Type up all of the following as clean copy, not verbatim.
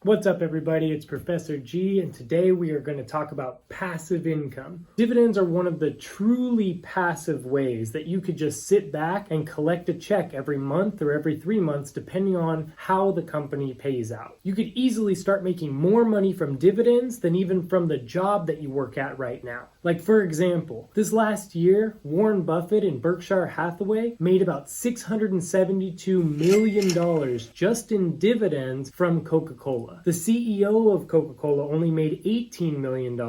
What's up, everybody? It's Professor G, and today we are going to talk about passive income. Dividends are one of the truly passive ways that you could just sit back and collect a check every month or every 3 months, depending on how the company pays out. You could easily start making more money from dividends than even from the job that you work at right now. Like, for example, this last year, Warren Buffett and Berkshire Hathaway made about $672 million just in dividends from Coca-Cola. The CEO of Coca-Cola only made $18 million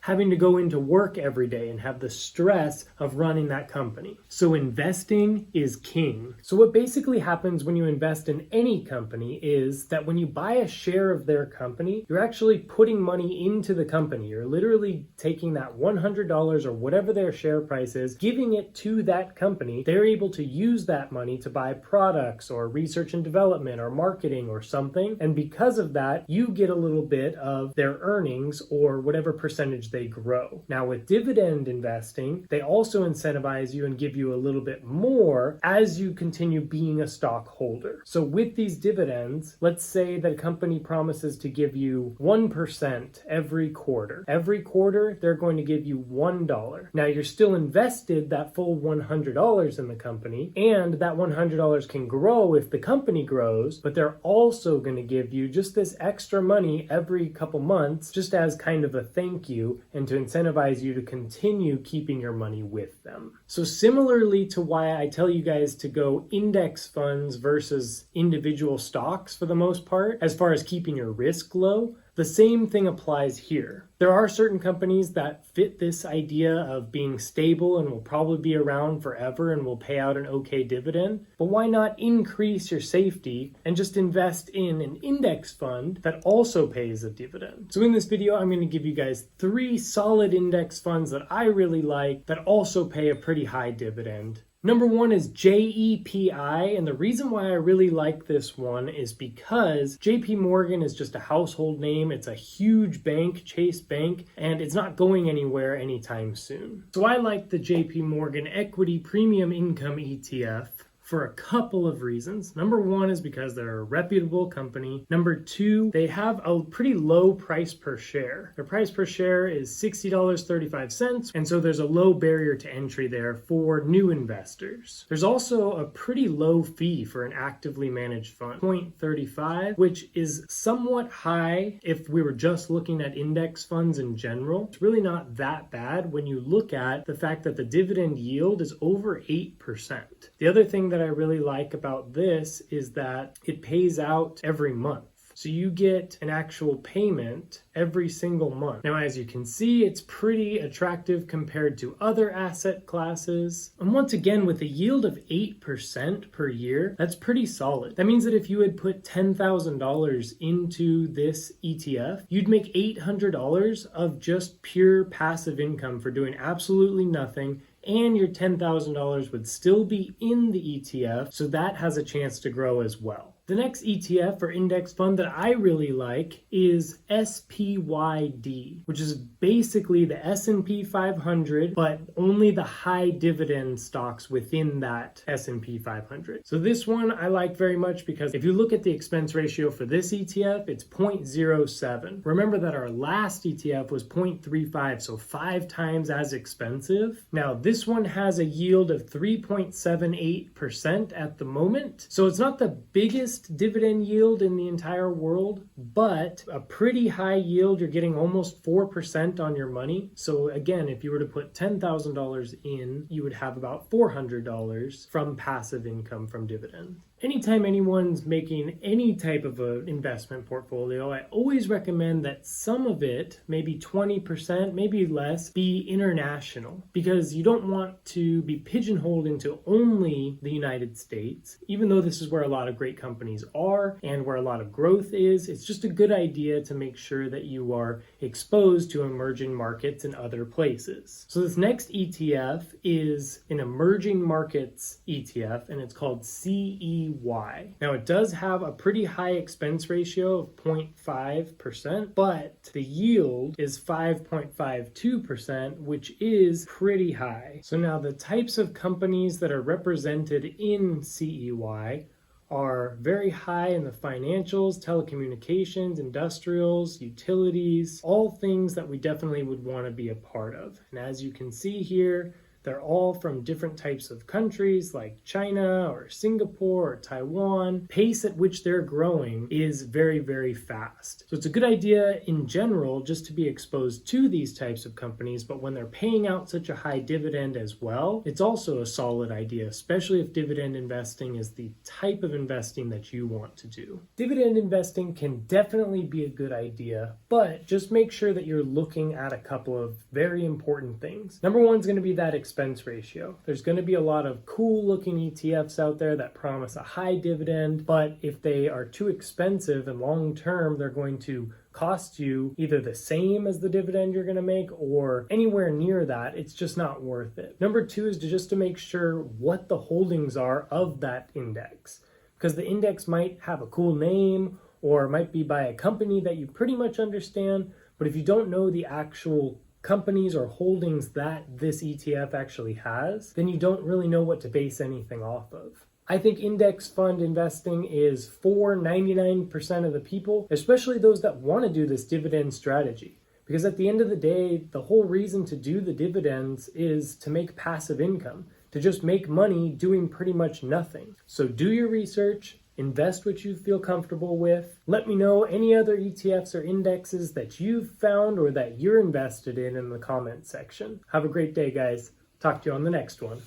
having to go into work every day and have the stress of running that company. So investing is king. So what basically happens when you invest in any company is that when you buy a share of their company, you're actually putting money into the company. You're literally taking that $100 or whatever their share price is, giving it to that company. They're able to use that money to buy products or research and development or marketing or something. And because of that, you get a little bit of their earnings or whatever percentage they grow. Now, with dividend investing, they also incentivize you and give you a little bit more as you continue being a stockholder. So with these dividends, let's say that a company promises to give you 1% every quarter. Every quarter, they're going to give you $1. Now, you're still invested that full $100 in the company, and that $100 can grow if the company grows, but they're also going to give you just this extra money every couple months just as kind of a thank you and to incentivize you to continue keeping your money with them. So similarly to why I tell you guys to go index funds versus individual stocks for the most part, as far as keeping your risk low, the same thing applies here. There are certain companies that fit this idea of being stable and will probably be around forever and will pay out an okay dividend, but why not increase your safety and just invest in an index fund that also pays a dividend? So in this video, I'm going to give you guys 3 solid index funds that I really like that also pay a pretty high dividend. Number 1 is JEPI, and the reason why I really like this one is because JP Morgan is just a household name. It's a huge bank, Chase Bank, and it's not going anywhere anytime soon. So I like the JP Morgan Equity Premium Income ETF for a couple of reasons. Number 1 is because they're a reputable company. Number 2, they have a pretty low price per share. Their price per share is $60.35, and so there's a low barrier to entry there for new investors. There's also a pretty low fee for an actively managed fund, 0.35, which is somewhat high if we were just looking at index funds in general. It's really not that bad when you look at the fact that the dividend yield is over 8%. The other thing that I really like about this is that it pays out every month. So you get an actual payment every single month. Now, as you can see, it's pretty attractive compared to other asset classes. And once again, with a yield of 8% per year, that's pretty solid. That means that if you had put $10,000 into this ETF, you'd make $800 of just pure passive income for doing absolutely nothing, and your $10,000 would still be in the ETF, so that has a chance to grow as well. The next ETF or index fund that I really like is SPYD, which is basically the S&P 500, but only the high dividend stocks within that S&P 500. So this one I like very much because if you look at the expense ratio for this ETF, it's 0.07. Remember that our last ETF was 0.35, so 5 times as expensive. Now this one has a yield of 3.78% at the moment, so it's not the biggest dividend yield in the entire world, but a pretty high yield. You're getting almost 4% on your money. So again, if you were to put $10,000 in, you would have about $400 from passive income from dividends. Anytime anyone's making any type of an investment portfolio, I always recommend that some of it, maybe 20%, maybe less, be international, because you don't want to be pigeonholed into only the United States. Even though this is where a lot of great companies are and where a lot of growth is, it's just a good idea to make sure that you are exposed to emerging markets in other places. So this next ETF is an emerging markets ETF, and it's called CE Y. Now it does have a pretty high expense ratio of 0.5%, but the yield is 5.52%, which is pretty high. So now the types of companies that are represented in CEY are very high in the financials, telecommunications, industrials, utilities, all things that we definitely would want to be a part of. And as you can see here, they're all from different types of countries like China or Singapore or Taiwan. Pace at which they're growing is very, very fast. So it's a good idea in general just to be exposed to these types of companies, but when they're paying out such a high dividend as well, it's also a solid idea, especially if dividend investing is the type of investing that you want to do. Dividend investing can definitely be a good idea, but just make sure that you're looking at a couple of very important things. Number one is going to be that expense ratio. There's going to be a lot of cool looking ETFs out there that promise a high dividend, but if they are too expensive and long term, they're going to cost you either the same as the dividend you're going to make or anywhere near that. It's just not worth it. Number two is to make sure what the holdings are of that index, because the index might have a cool name or might be by a company that you pretty much understand, but if you don't know the actual companies or holdings that this ETF actually has, then you don't really know what to base anything off of. I think index fund investing is for 99% of the people, especially those that want to do this dividend strategy. Because at the end of the day, the whole reason to do the dividends is to make passive income, to just make money doing pretty much nothing. So do your research, invest what you feel comfortable with. Let me know any other ETFs or indexes that you've found or that you're invested in the comment section. Have a great day, guys. Talk to you on the next one.